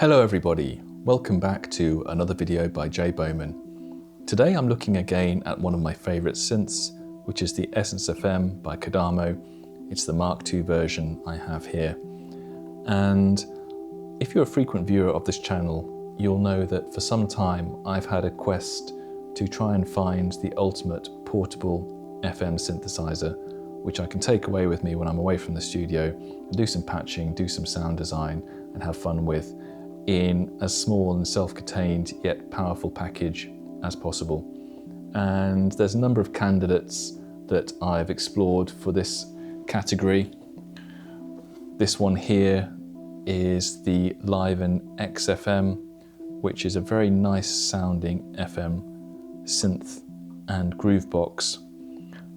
Hello everybody, welcome back to another video by Jay Bowman. Today I'm looking again at one of my favourite synths, which is the EssenceFM by Kodamo. It's the Mark II version I have here. And if you're a frequent viewer of this channel, you'll know that for some time I've had a quest to try and find the ultimate portable FM synthesizer, which I can take away with me when I'm away from the studio and do some patching, do some sound design and have fun with, in as small and self-contained yet powerful package as possible. And there's a number of candidates that I've explored for this category. This one here is the Liven XFM, which is a very nice sounding FM synth and groove box.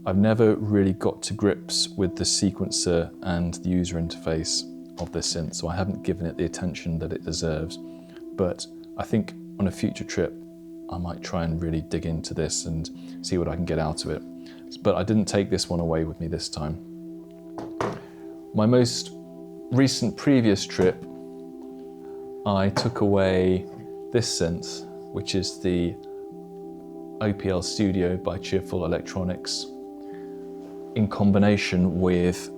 I've never really got to grips with the sequencer and the user interface of this synth, so I haven't given it the attention that it deserves. But I think on a future trip, I might try and really dig into this and see what I can get out of it. But I didn't take this one away with me this time. My most recent previous trip, I took away this synth, which is the OPL Studio by Cheerful Electronics, in combination with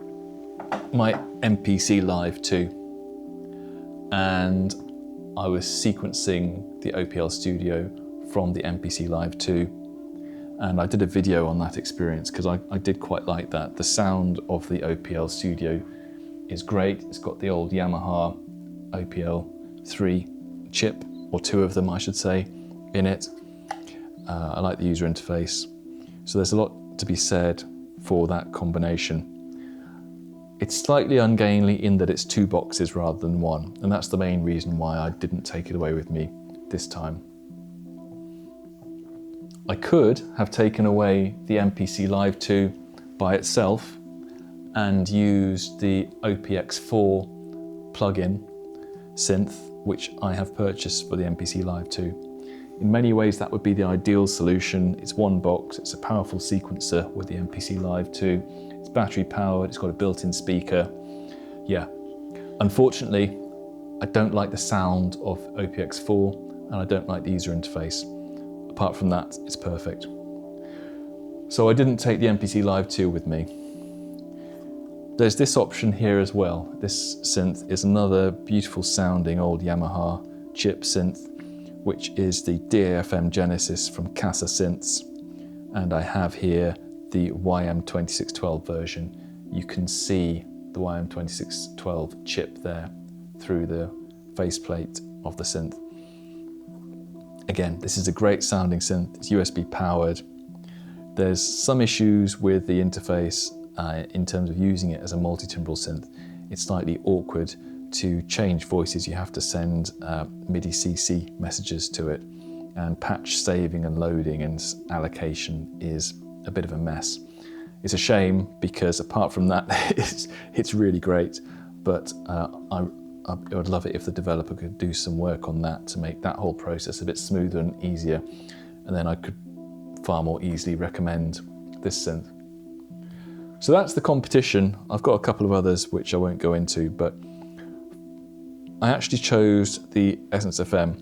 my MPC Live 2, and I was sequencing the OPL Studio from the MPC Live 2, and I did a video on that experience because I did quite like that. The sound of the OPL Studio is great. It's got the old Yamaha OPL 3 chip, or two of them I should say, in it. I like the user interface, so there's a lot to be said for that combination. It's slightly ungainly in that it's two boxes rather than one, and that's the main reason why I didn't take it away with me this time. I could have taken away the MPC Live 2 by itself and used the OPX4 plugin synth, which I have purchased for the MPC Live 2. In many ways that would be the ideal solution. It's one box, it's a powerful sequencer with the MPC Live 2. It's battery powered, it's got a built-in speaker. Yeah, unfortunately, I don't like the sound of OPX4 and I don't like the user interface. Apart from that, it's perfect. So I didn't take the MPC Live 2 with me. There's this option here as well. This synth is another beautiful sounding old Yamaha chip synth, which is the DAFM Genesis from Casa Synths. And I have here the YM2612 version. You can see the YM2612 chip there through the faceplate of the synth. Again, this is a great sounding synth. It's USB powered. There's some issues with the interface in terms of using it as a multi-timbral synth. It's slightly awkward to change voices. You have to send MIDI CC messages to it, and patch saving and loading and allocation is a bit of a mess. It's a shame because apart from that, it's really great, but I would love it if the developer could do some work on that to make that whole process a bit smoother and easier, and then I could far more easily recommend this synth. So that's the competition. I've got a couple of others which I won't go into, but I actually chose the EssenceFM.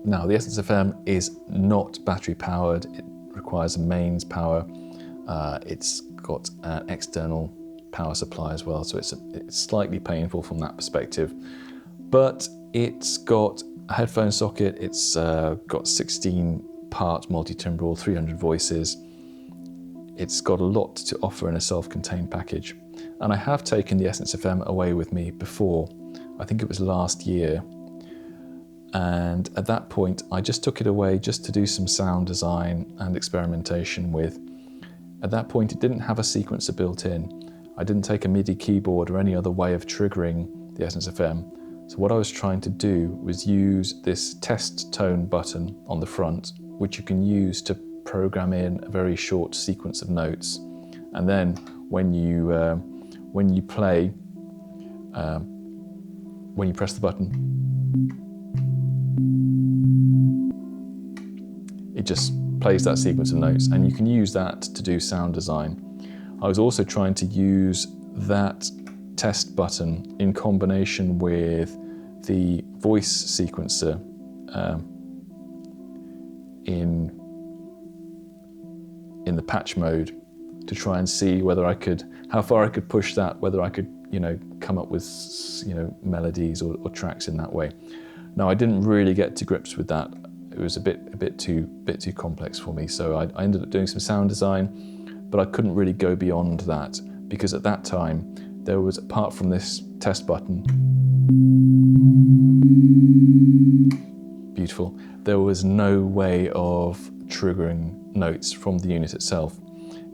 Now, the EssenceFM is not battery powered. It requires a mains power. It's got an external power supply as well, so it's slightly painful from that perspective. But it's got a headphone socket. It's got 16-part multi-timbral, 300 voices. It's got a lot to offer in a self-contained package. And I have taken the EssenceFM away with me before. I think it was last year. And at that point, I just took it away just to do some sound design and experimentation with. At that point, it didn't have a sequencer built in. I didn't take a MIDI keyboard or any other way of triggering the EssenceFM. So what I was trying to do was use this test tone button on the front, which you can use to program in a very short sequence of notes. And then when you play, when you press the button, it just plays that sequence of notes, and you can use that to do sound design. I was also trying to use that test button in combination with the voice sequencer in the patch mode to try and see whether I could, how far I could push that, whether I could, come up with, melodies or tracks in that way. Now, I didn't really get to grips with that. It was a bit too complex for me. So I ended up doing some sound design, but I couldn't really go beyond that because at that time there was, apart from this test button, beautiful, there was no way of triggering notes from the unit itself.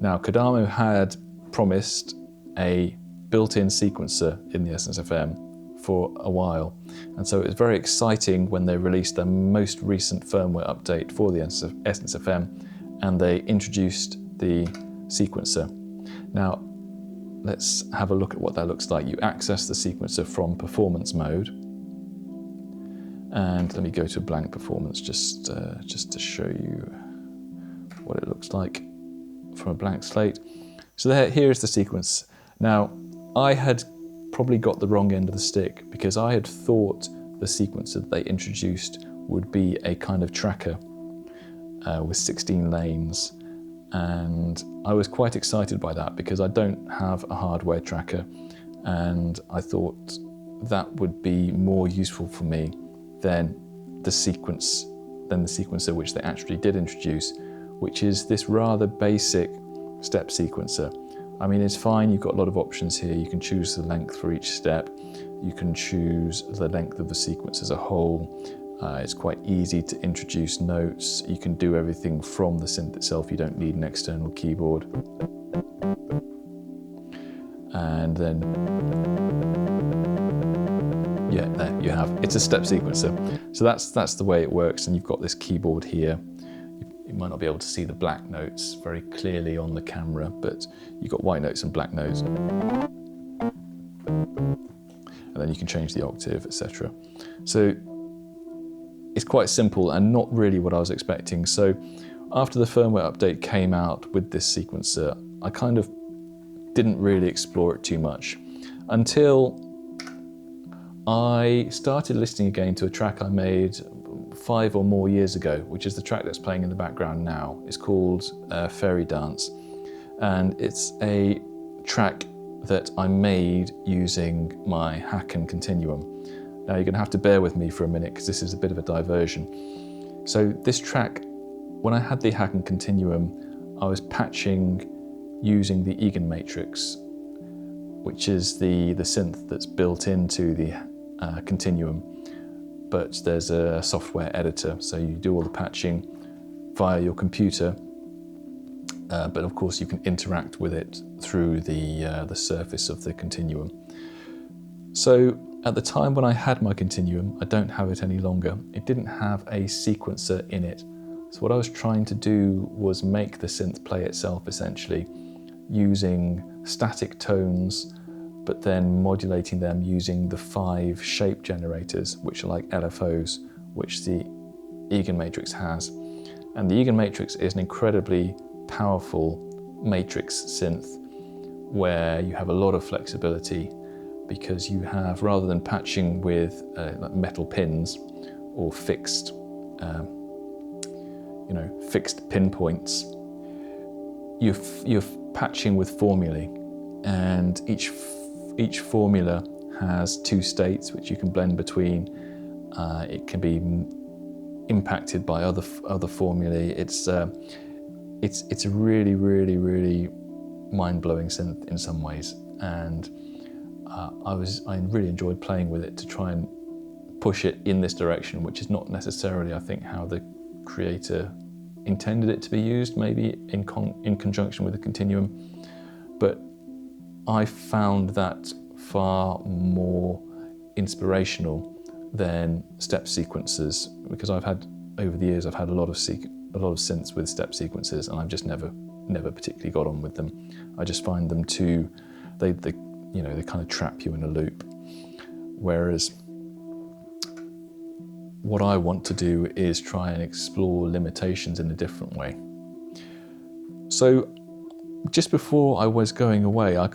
Now, Kodamo had promised a built-in sequencer in the EssenceFM for a while, and so it was very exciting when they released their most recent firmware update for the EssenceFM, and they introduced the sequencer. Now, let's have a look at what that looks like. You access the sequencer from performance mode, and let me go to blank performance just to show you what it looks like from a blank slate. So here is the sequence. Now, I had probably got the wrong end of the stick because I had thought the sequencer that they introduced would be a kind of tracker with 16 lanes, and I was quite excited by that because I don't have a hardware tracker, and I thought that would be more useful for me than the sequencer which they actually did introduce, which is this rather basic step sequencer. I mean, it's fine, you've got a lot of options here. You can choose the length for each step. You can choose the length of the sequence as a whole. It's quite easy to introduce notes. You can do everything from the synth itself. You don't need an external keyboard. And then, yeah, there you have. It's a step sequencer. So that's the way it works. And you've got this keyboard here. You might not be able to see the black notes very clearly on the camera, but you've got white notes and black notes. And then you can change the octave, etc. So it's quite simple and not really what I was expecting. So after the firmware update came out with this sequencer, I kind of didn't really explore it too much until I started listening again to a track I made 5 or more years ago, which is the track that's playing in the background now. It's called Fairy Dance, and it's a track that I made using my Haken Continuum. Now you're going to have to bear with me for a minute because this is a bit of a diversion. So this track, when I had the Haken Continuum, I was patching using the Eagenmatrix, which is the synth that's built into the Continuum. But there's a software editor, so you do all the patching via your computer, but of course you can interact with it through the surface of the Continuum. So at the time when I had my Continuum, I don't have it any longer, it didn't have a sequencer in it. So what I was trying to do was make the synth play itself essentially, using static tones but then modulating them using the 5 shape generators, which are like LFOs, which the Eagenmatrix has. And the Eagenmatrix is an incredibly powerful matrix synth where you have a lot of flexibility because you have, rather than patching with like metal pins or fixed, fixed pinpoints, you're patching with formulae, and each formula has 2 states which you can blend between. It can be impacted by other formulae. It's a really, really, really mind-blowing synth in some ways, and I really enjoyed playing with it to try and push it in this direction, which is not necessarily, I think, how the creator intended it to be used, maybe in conjunction with the Continuum, but I found that far more inspirational than step sequences, because over the years I've had a lot of synths with step sequences, and I've just never particularly got on with them. I just find them they kind of trap you in a loop. Whereas what I want to do is try and explore limitations in a different way. So just before I was going away, I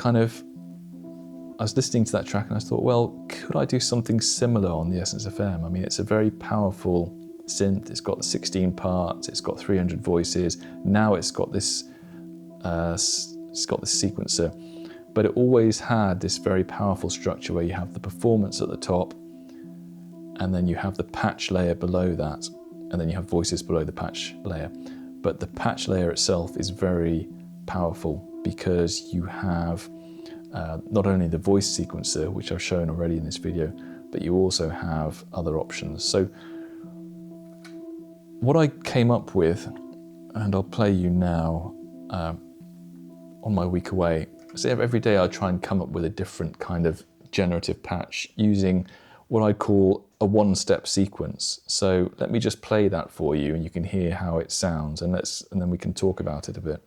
I was listening to that track and I thought, well, could I do something similar on the EssenceFM? I mean, it's a very powerful synth. It's got 16 parts. It's got 300 voices. Now it's got this sequencer, but it always had this very powerful structure where you have the performance at the top, and then you have the patch layer below that, and then you have voices below the patch layer. But the patch layer itself is very powerful because you have not only the voice sequencer, which I've shown already in this video, but you also have other options. So what I came up with, and I'll play you now on my week away, so every day I try and come up with a different kind of generative patch using what I call a one-step sequence. So let me just play that for you and you can hear how it sounds, and then we can talk about it a bit.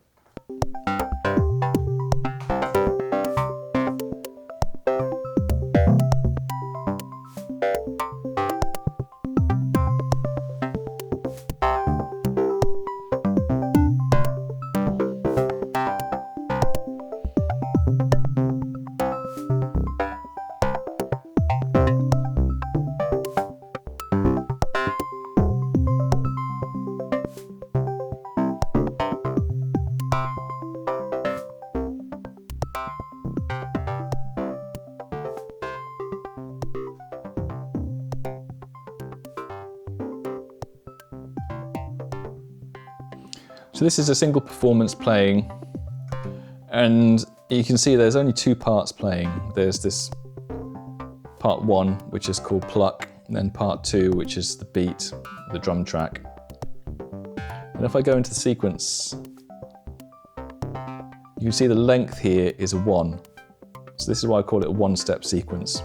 So this is a single performance playing, and you can see there's only two parts playing. There's this part one, which is called pluck, and then part two, which is the beat, the drum track. And if I go into the sequence, you can see the length here is a 1. So this is why I call it a one-step sequence.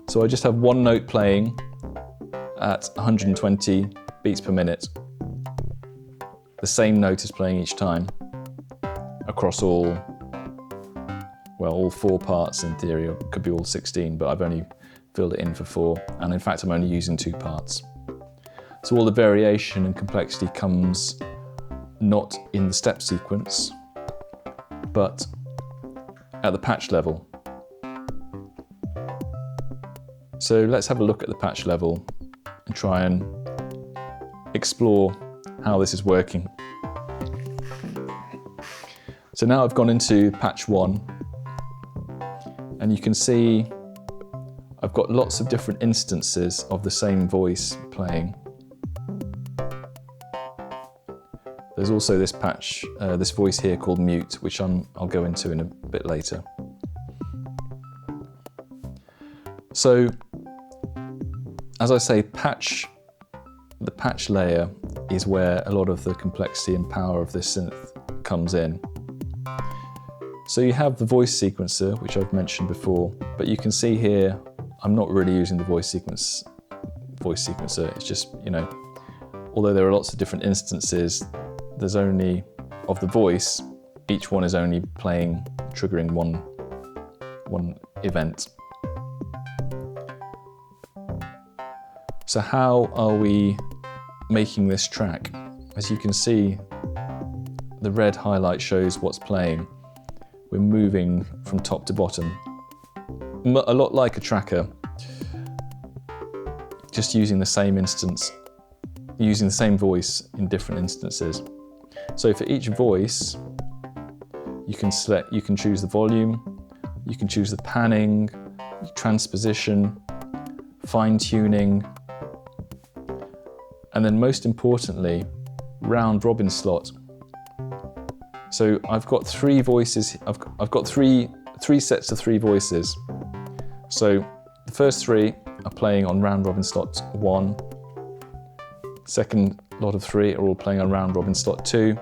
So I just have one note playing at 120 beats per minute. The same note is playing each time across all 4 parts in theory, or it could be all 16, but I've only filled it in for 4. And in fact, I'm only using 2 parts. So all the variation and complexity comes not in the step sequence, but at the patch level. So let's have a look at the patch level and try and explore how this is working. So now I've gone into patch 1, and you can see I've got lots of different instances of the same voice playing. There's also this patch, this voice here called mute, which I'll go into in a bit later. So, as I say, the patch layer is where a lot of the complexity and power of this synth comes in. So you have the voice sequencer, which I've mentioned before, but you can see here I'm not really using the voice sequencer. It's just, although there are lots of different instances, there's only, of the voice, each one is only triggering one event. So how are we making this track? As you can see, the red highlight shows what's playing. We're moving from top to bottom. A lot like a tracker, just using the same instance, using the same voice in different instances. So for each voice, you can choose the volume, you can choose the panning, transposition, fine-tuning, and then most importantly, round robin slot. So I've got 3 voices, I've got three sets of 3 voices. So the first 3 are playing on round robin slot 1. Second lot of 3 are all playing on round robin slot 2.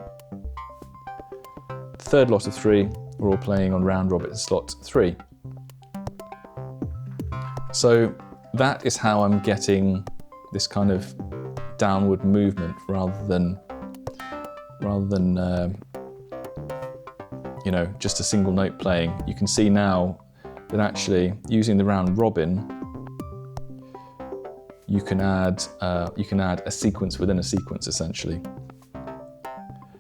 The third lot of 3 are all playing on round robin slot 3. So that is how I'm getting this kind of downward movement rather than just a single note playing. You can see now that actually using the round robin, you can add a sequence within a sequence essentially.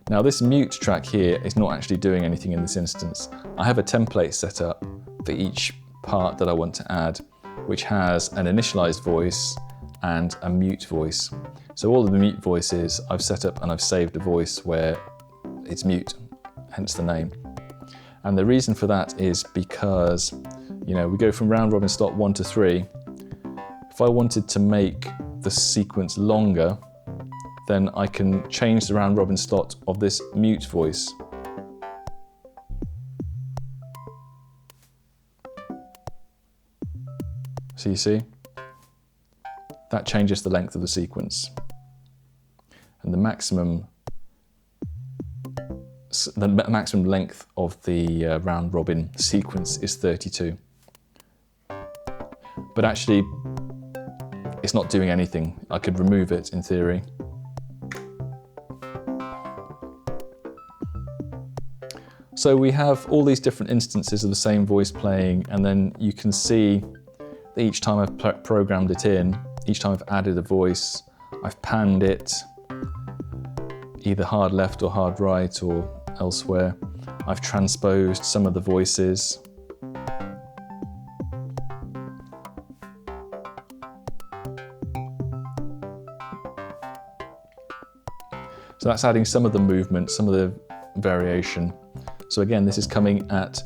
Now this mute track here is not actually doing anything in this instance. I have a template set up for each part that I want to add, which has an initialized voice and a mute voice. So all of the mute voices I've set up and I've saved a voice where it's mute, hence the name. And the reason for that is because, you know, we go from round robin slot 1 to 3. If I wanted to make the sequence longer, then I can change the round robin slot of this mute voice. So you see, that changes the length of the sequence. And the maximum length of the round robin sequence is 32. But actually, it's not doing anything. I could remove it in theory. So we have all these different instances of the same voice playing, and then you can see that each time I've programmed it in, each time I've added a voice, I've panned it either hard left or hard right or elsewhere. I've transposed some of the voices. So that's adding some of the movement, some of the variation. So again, this is coming at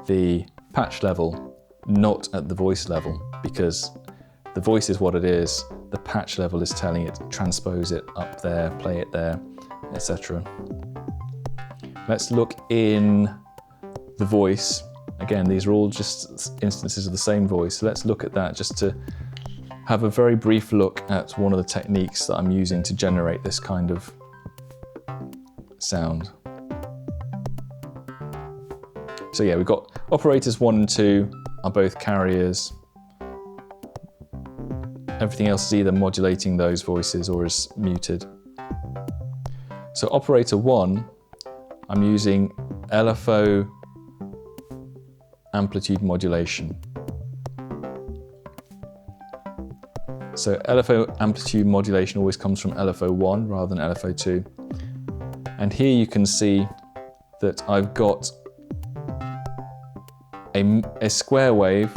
the patch level, not at the voice level, because the voice is what it is, the patch level is telling it, transpose it up there, play it there, etc. Let's look in the voice. Again, these are all just instances of the same voice. So let's look at that just to have a very brief look at one of the techniques that I'm using to generate this kind of sound. So yeah, we've got operators 1 and 2 are both carriers. Everything else is either modulating those voices or is muted. So operator 1, I'm using LFO amplitude modulation. So LFO amplitude modulation always comes from LFO1 rather than LFO2. And here you can see that I've got a square wave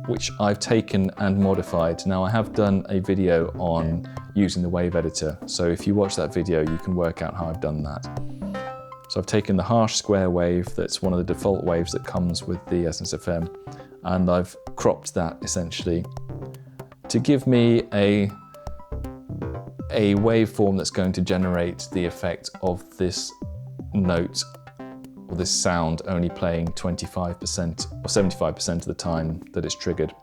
which I've taken and modified. Now I have done a video on using the wave editor, so if you watch that video you can work out how I've done that. So I've taken the harsh square wave that's one of the default waves that comes with the EssenceFM, and I've cropped that essentially to give me a waveform that's going to generate the effect of this note or this sound only playing 25% or 75% of the time that it's triggered.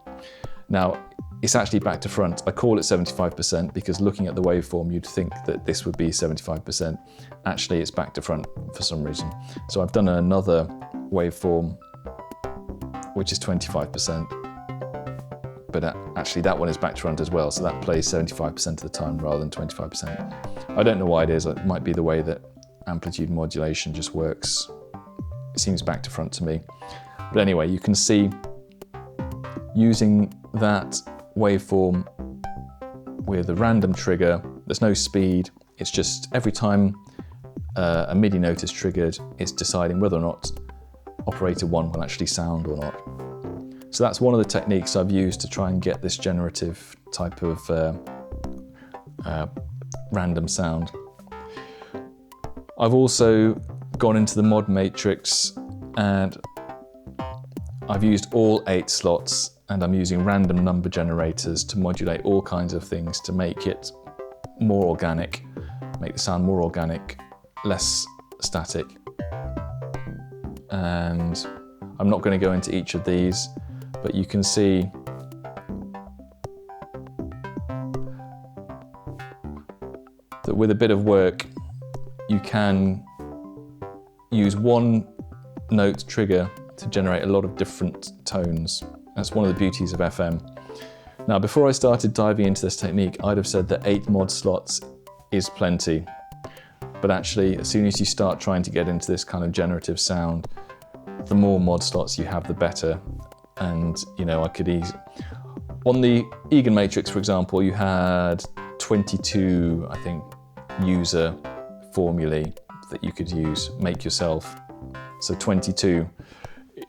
Now, it's actually back to front. I call it 75% because looking at the waveform, you'd think that this would be 75%. Actually, it's back to front for some reason. So I've done another waveform, which is 25%. But actually that one is back to front as well. So that plays 75% of the time rather than 25%. I don't know why it is. It might be the way that amplitude modulation just works. It seems back to front to me. But anyway, you can see using that waveform with a random trigger, there's no speed, it's just every time a MIDI note is triggered, it's deciding whether or not operator 1 will actually sound or not. So that's one of the techniques I've used to try and get this generative type of random sound. I've also gone into the mod matrix and I've used all 8 slots, and I'm using random number generators to modulate all kinds of things to make it more organic, make the sound more organic, less static. And I'm not going to go into each of these, but you can see that with a bit of work, you can use one note trigger to generate a lot of different tones. That's one of the beauties of FM. Now, before I started diving into this technique, I'd have said that 8 mod slots is plenty. But actually, as soon as you start trying to get into this kind of generative sound, the more mod slots you have, the better. And, you know, I could on the Eagenmatrix, for example, you had 22, I think, user formulae that you could use, make yourself. So 22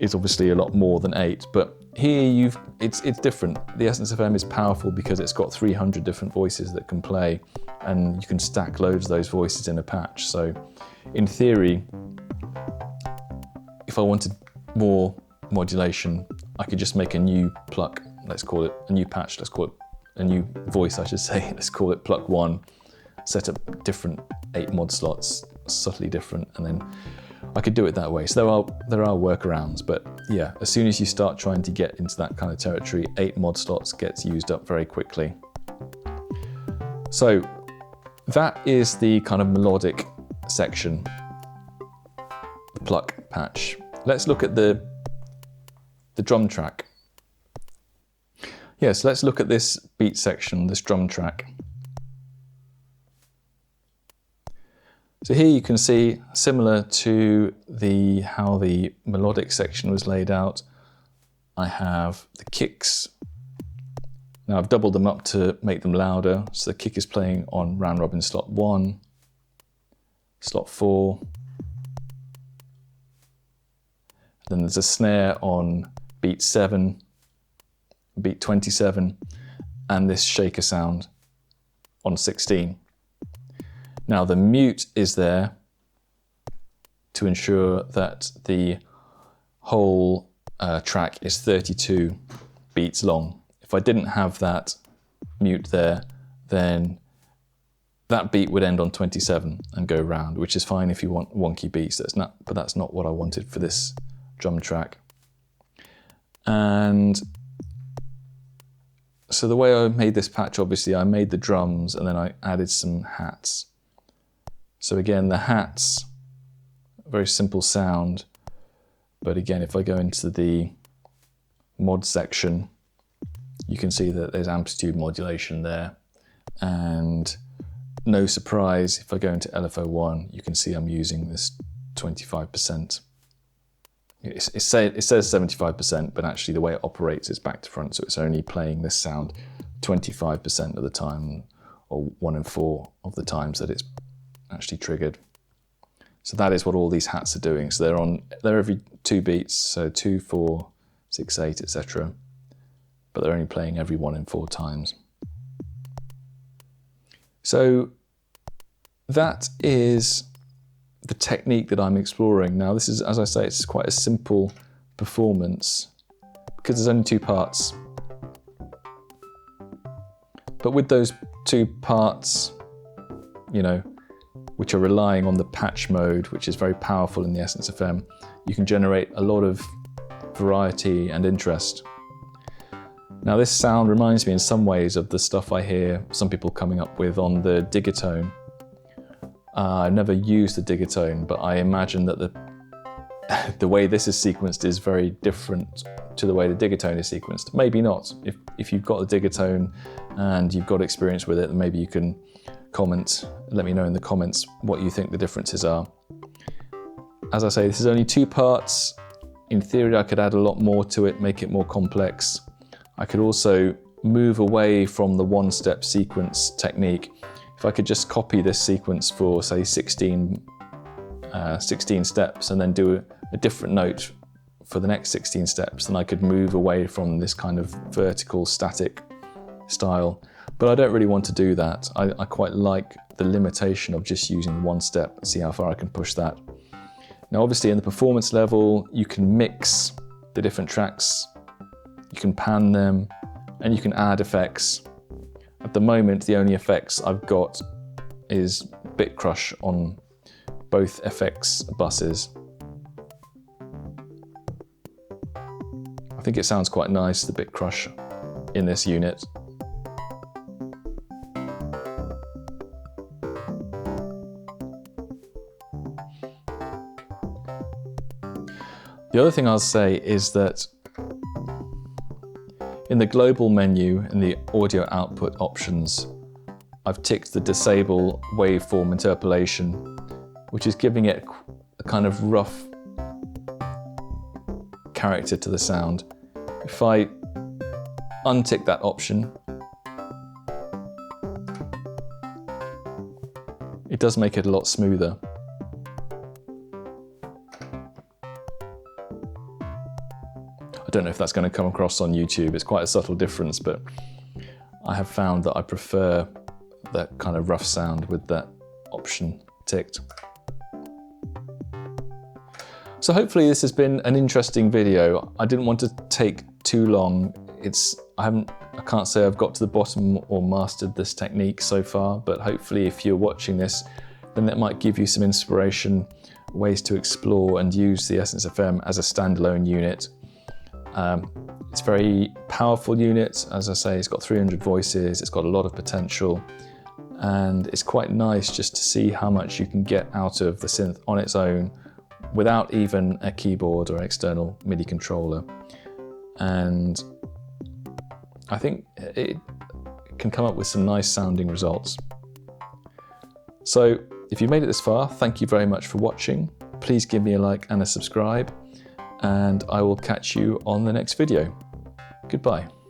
is obviously a lot more than 8, but here it's different. The EssenceFM is powerful because it's got 300 different voices that can play, and you can stack loads of those voices in a patch. So in theory, if I wanted more modulation, I could just make a new pluck, let's call it a new patch, let's call it a new voice, I should say, let's call it pluck 1, set up different 8 mod slots, subtly different, and then I could do it that way. So there are workarounds, but yeah, as soon as you start trying to get into that kind of territory, 8 mod slots gets used up very quickly. So that is the kind of melodic section, the pluck patch. Let's look at the drum track. Yes, let's look at this beat section, this drum track. So here you can see, similar to how the melodic section was laid out, I have the kicks. Now I've doubled them up to make them louder. So the kick is playing on round robin slot 1, slot 4. Then there's a snare on beat 7, beat 27, and this shaker sound on 16. Now the mute is there to ensure that the whole track is 32 beats long. If I didn't have that mute there, then that beat would end on 27 and go round, which is fine if you want wonky beats. But that's not what I wanted for this drum track. And so the way I made this patch, obviously I made the drums and then I added some hats. So again, the hats, very simple sound, but again, if I go into the mod section, you can see that there's amplitude modulation there, and no surprise, if I go into LFO1, you can see I'm using this 25%. It says 75%, but actually the way it operates is back to front, so it's only playing this sound 25% of the time, or 1 in 4 of the times that it's actually triggered. So that is what all these hats are doing. So they're every 2 beats, so 2, 4, 6, 8, etc. But they're only playing every 1 in 4 times. So that is the technique that I'm exploring. Now this is, as I say, it's quite a simple performance because there's only 2 parts. But with those 2 parts, which are relying on the patch mode, which is very powerful in the EssenceFM, you can generate a lot of variety and interest. Now this sound reminds me in some ways of the stuff I hear some people coming up with on the Digatone. I've never used the Digatone, but I imagine that the way this is sequenced is very different to the way the Digatone is sequenced. Maybe not. If you've got the Digatone and you've got experience with it, then maybe you can comment, let me know in the comments what you think the differences are. As I say, this is only 2 parts. In theory, I could add a lot more to it, make it more complex. I could also move away from the 1-step sequence technique. If I could just copy this sequence for, say, 16 steps and then do a different note for the next 16 steps, then I could move away from this kind of vertical static style. But I don't really want to do that. I quite like the limitation of just using 1 step and see how far I can push that. Now obviously in the performance level, you can mix the different tracks, you can pan them, and you can add effects. At the moment, the only effects I've got is bit crush on both FX buses. I think it sounds quite nice, the bit crush in this unit. The other thing I'll say is that in the global menu, in the audio output options, I've ticked the disable waveform interpolation, which is giving it a kind of rough character to the sound. If I untick that option, It does make it a lot smoother. I don't know if that's going to come across on YouTube. It's quite a subtle difference, but I have found that I prefer that kind of rough sound with that option ticked. So hopefully this has been an interesting video. I didn't want to take too long. I can't say I've got to the bottom or mastered this technique so far, but hopefully if you're watching this, then that might give you some inspiration, ways to explore and use the EssenceFM as a standalone unit. It's a very powerful unit. As I say, it's got 300 voices, it's got a lot of potential, and it's quite nice just to see how much you can get out of the synth on its own without even a keyboard or external MIDI controller. And I think it can come up with some nice sounding results. So if you've made it this far, thank you very much for watching. Please give me a like and a subscribe, and I will catch you on the next video. Goodbye.